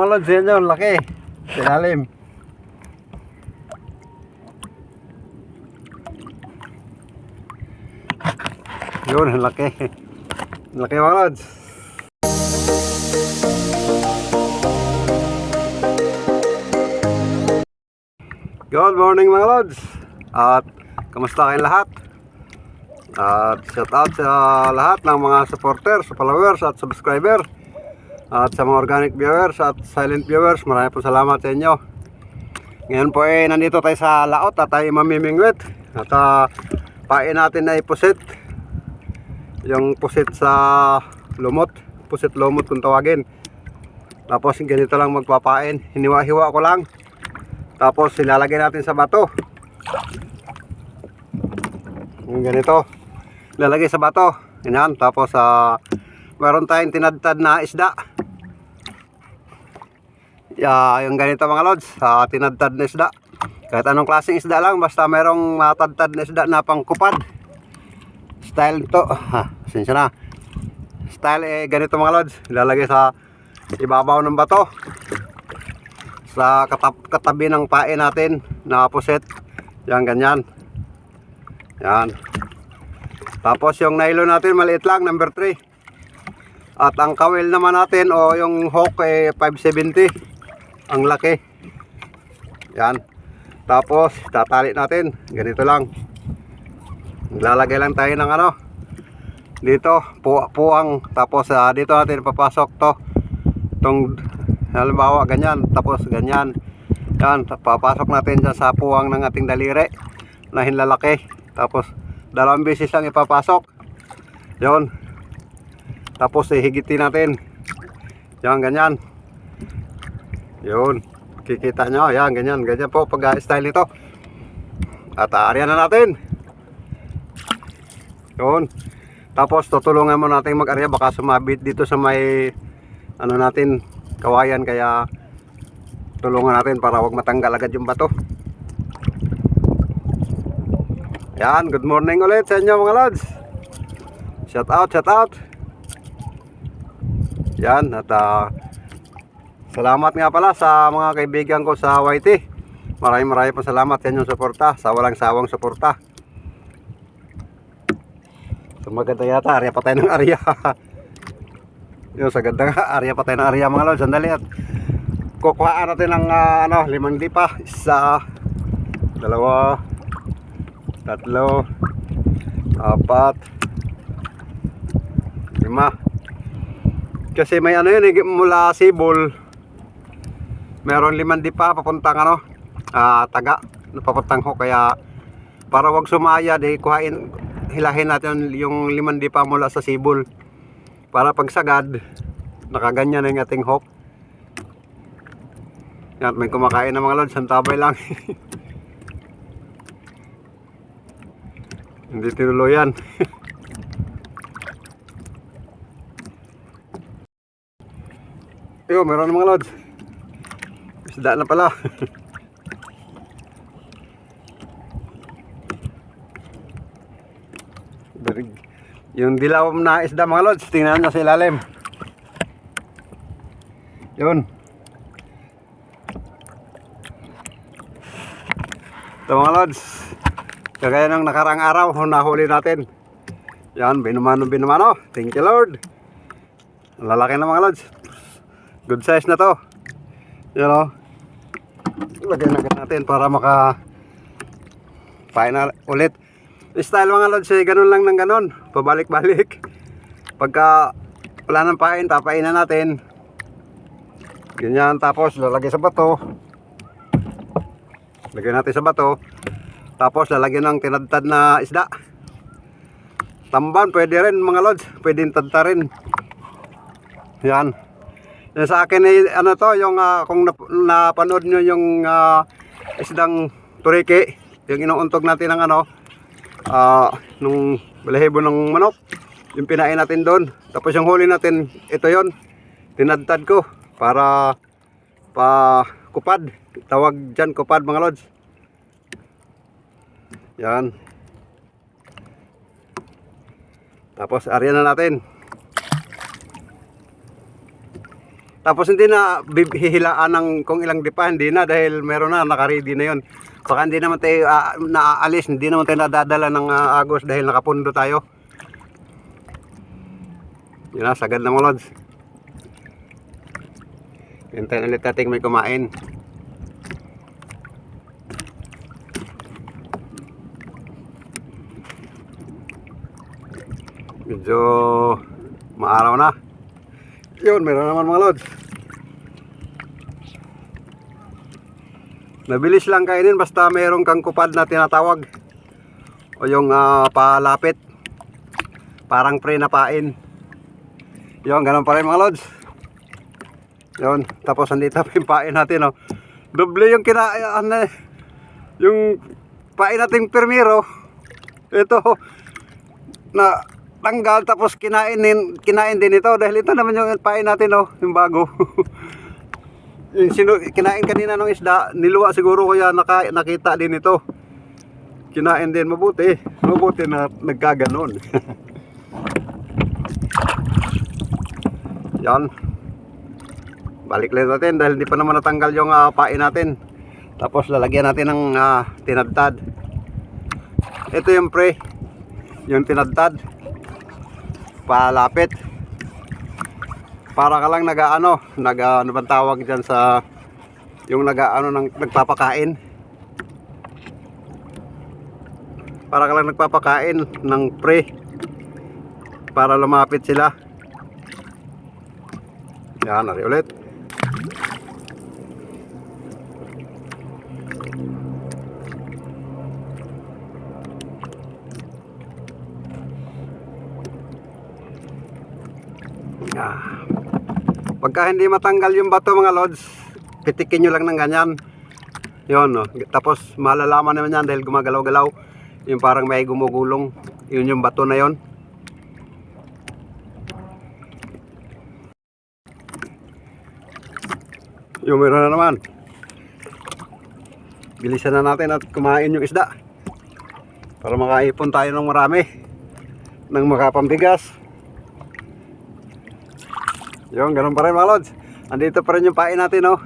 mga lods, yan yun, laki. Silalim. Yun, laki. Laki mga lods. Good morning mga lods. At kamusta kayong lahat? At shout out sa lahat ng mga supporters, followers at subscriber. At sa mga organic viewers at silent viewers, maraming po salamat sa inyo. Ngayon po nandito tayo sa laot at tayo mamimingwit. At pain natin na ipusit. Yung pusit sa lumot. Pusit lumot kung tawagin. Tapos ganito lang magpapain. Hiniwa-hiwa ko lang. Tapos ilalagay natin sa bato. Yung ganito. Ilalagay sa bato. Yan. Tapos meron tayong tinadtad na isda. Yung ganito mga lods, tinadtad na isda. Kahit anong klaseng isda lang, basta merong matadtad na isda na pangkupad. Style to, sinsya na. Style ganito mga lods, ilalagay sa ibabaw ng bato. Sa katabi ng pain natin na puset. Yan, ganyan. Yan. Tapos yung nylon natin, maliit lang, number 3. At ang kawil naman natin, o yung hook 570. Ang laki. Yan. Tapos tatali natin. Ganito lang. Lalagay lang tayo ng dito, puwang. Tapos dito natin papasok to. Itong halimbawa ganyan. Tapos ganyan. Yan. Papasok natin dyan sa puwang ng ating daliri na hinlalaki. Tapos dalawang beses lang ipapasok. Yon. Tapos higitin natin. Yan, ganyan. Yun, kikita nyo, yan, ganyan po pag style nito. At aaryan na natin. Yun. Tapos tutulungan mo natin mag-arya, baka sumabit dito sa may natin, kawayan, kaya tulungan natin para wag matanggal agad yung bato. Yan, good morning ulit sa inyo mga lads. Shout out, shout out. Yan, at salamat nga pala sa mga kaibigan ko sa YT. Maraming po salamat sa inyong suporta, sa walang sawang suporta. So maganda yata, arya pa tayo ng arya. Yung sa ganda nga, arya pa tayo ng arya mga lods. Sandali at kukuhaan natin ng 5 dipa. 1, 2, 3, 4, 5. Kasi may yun mula Sibol. Meron 5 dipa papuntang taga papuntang ho, kaya para wag sumaya hilahin natin yung 5 dipa mula sa Sibol para pagsagad nakaganyan na yung ating hook. Yan, may kumakain na mga lods, santabay lang. Hindi tinuloy yan. Yo, meron mga lods. Isda na pala. Yung dilaw na isda mga lods, tingnan nyo sa ilalim. Yun. Ito mga lods, kagaya ng nakarang araw nahuli natin. Yan, binumano. Thank you Lord. Lalaki na mga lods. Good size na to. Yan lagyan natin para maka final ulit. Style mga lods, ganun lang ng ganun, pabalik-balik. Pagka wala ng pain, tapainan natin. Ganyan, tapos lalagay sa bato. Lagyan natin sa bato. Tapos lalagyan ng tinadtad na isda. Tamban, pwede rin mga lods, pwedeng tadtarin. Yan. Sa akin yung kung napanood nyo yung isdang turiki, yung inuuntog natin ng nung balahibo ng manok, yung pinain natin doon. Tapos yung huli natin, ito yon, tinadtad ko para kupad, tawag dyan kupad mga lods. Yan. Tapos aryan na natin. Tapos hindi na hihilaan ng kung ilang dipa, hindi na dahil meron na, naka-ready na yun. Baka hindi naman tayo naaalis, hindi naman tayo nadadala ng agos dahil nakapundo tayo. Yun na, sagad na mga lods. Hintayin ulit natin may kumain. Medyo maaraw na. Yun, meron naman mga lods. Nabilis lang kainin basta mayroong kang kupad na tinatawag. O yung palapit. Parang pre na pain. Yun, ganun pa rin mga lods. Yun, tapos andito pa yung pain natin. Oh. Doble yung yung pain nating permiro. Ito, na tanggal tapos kinain din ito dahil ito naman yung pain natin, oh, yung bago. Yung kinain kanina ng isda, niluwa siguro kaya nakita din ito. Kinain din, mabuti na nagkaganon. Yan, balik lang natin dahil hindi pa naman natanggal yung pain natin. Tapos lalagyan natin ng tinadtad. Ito yung pre, yung tinadtad, palapit. Para ka lang ano bang tawag dyan sa yung nagpapakain. Para ka lang nagpapakain ng pre para lumapit sila. Yan, nari ulit. Pagka hindi matanggal yung bato mga lods, pitikin nyo lang ng ganyan. Yun, no? Tapos malalaman naman yan dahil gumagalaw-galaw. Yung parang may gumugulong. Yun yung bato na yun. Yung meron na naman. Bilisan na natin at kumain yung isda. Para makaipon tayo ng marami. Ng makapambigas. Yung ganun pa rin mga lods. Andito pa rin yung pain natin, oh.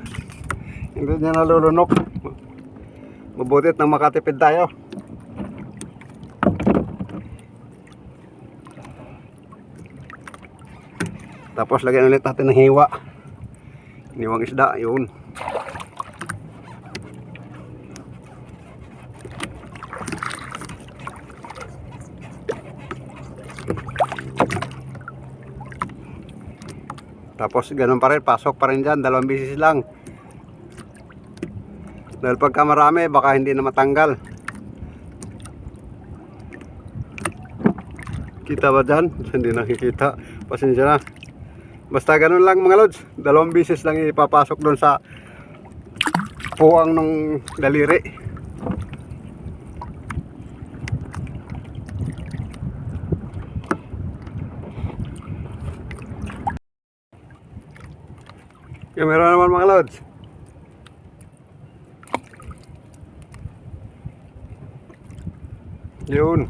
Hindi niya nalulunok. Mabutit nang makatipid tayo. Tapos lagyan ulit natin ng hiwa. Hiwang isda, yun. Tapos ganun pa rin, pasok pa rin dyan, 2 beses lang. Dahil pagka marami, baka hindi na matanggal. Kita ba dyan? Hindi nakikita. Pasensya na. Basta ganun lang mga lods. 2 beses lang ipapasok doon sa puwang ng daliri. Yung meron naman mga lods. Yun.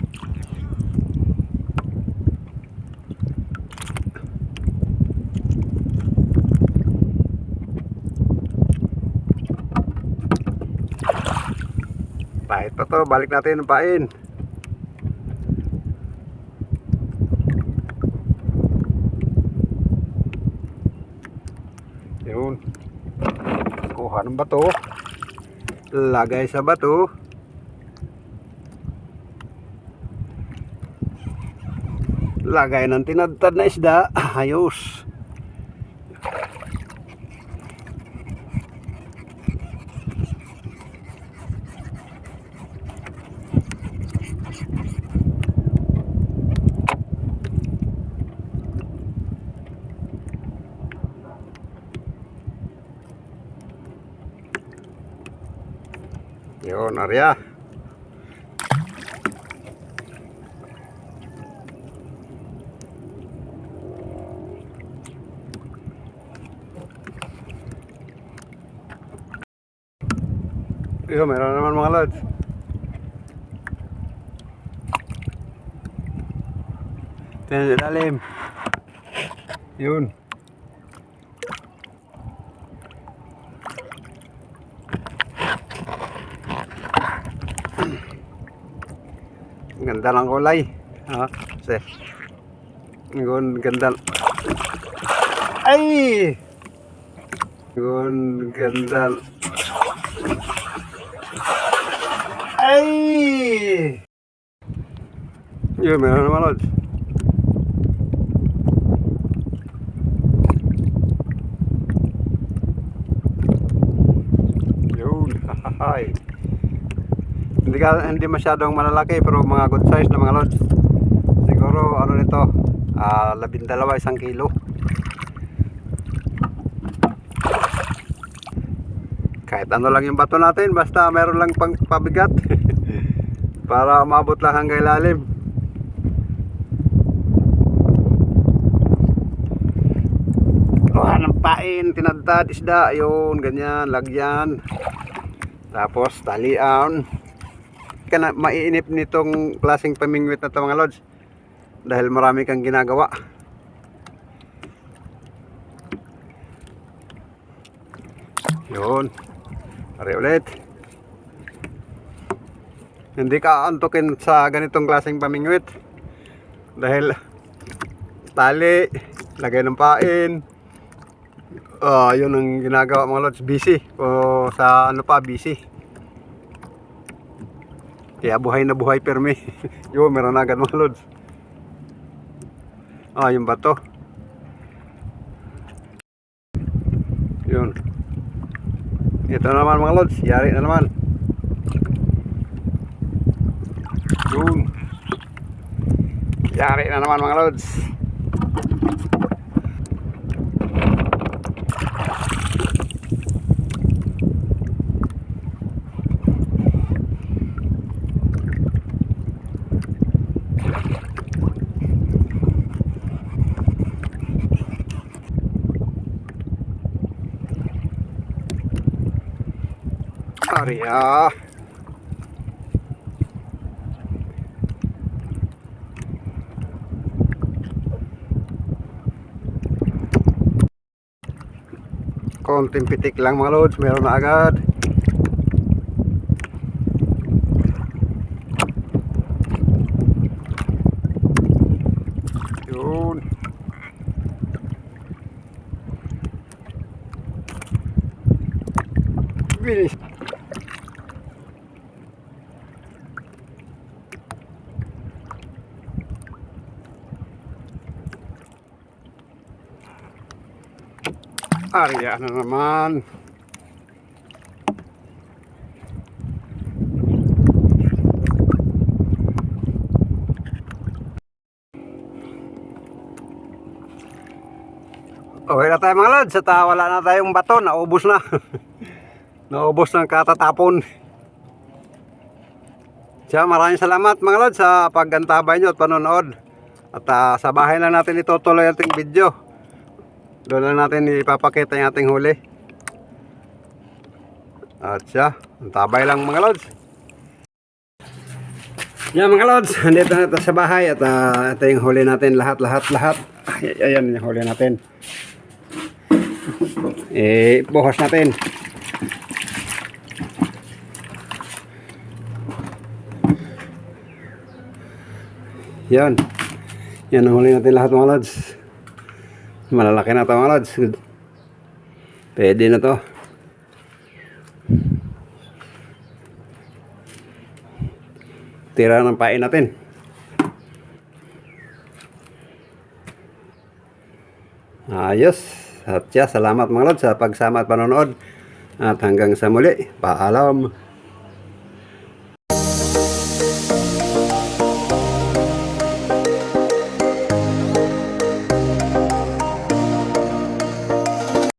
Pahit pa to, balik natin ang pain. Yun. Kuha ng bato. Lagay sa bato. Lagay ng tinadtad na isda. Ayos. Yun, Arya. Yun, meron naman mga lods. Ito yung ilalim. Yun. Ganda ng kulay. Kasi. Ganda. Ay! Ganda. Ay! Yun, meron naman lods. Yun, hahay. Hindi masyadong malalaki pero mga good size na mga lods. Siguro ano nito, 12, 1 kilo. Kahit ano lang yung bato natin, basta meron lang pang pabigat para umabot lang hanggang ilalim. Kuha ng pain, tinadtad, isda, yun, ganyan, lagyan. Tapos talian. Kaya maiinip nitong klaseng pamingwit na ito mga lods. Dahil marami kang ginagawa. Yun. Pare ulit. Hindi ka antukin sa ganitong klaseng pamingwit. Dahil tali, lagay ng pain. Yun ang ginagawa mga lods, busy. O sa ano pa, busy. Kaya buhay na buhay permi. Yun, meron agad mga lods. Yung bato. Yun. Ito naman mga lods, yari na naman. Yun. Yari na naman mga lods. Arya. Konting pitik lang mga lods, meron na agad. Yun. Bilis. Arya na naman. Okay na tayo mga lods, at wala na tayong bato, naubos na. Naubos ng katatapon. Siya, maraming salamat mga lods sa pag-antabay nyo at panonood. At sa bahay lang natin itutuloy ang ating video. Doon lang natin ipapakita yung ating huli. At siya, antabay lang mga lods. Yan mga lods, andito na ito sa bahay. At ito yung huli natin, lahat. Ayan yung huli natin. Buhos natin. Yan. Yan ang huli natin lahat mga lods. Malalaki na ito mga lods. Pwede na to. Tira ng pain natin. Ayos. At siya, salamat mga lods sa pagsama at panonood. At hanggang sa muli, paalam.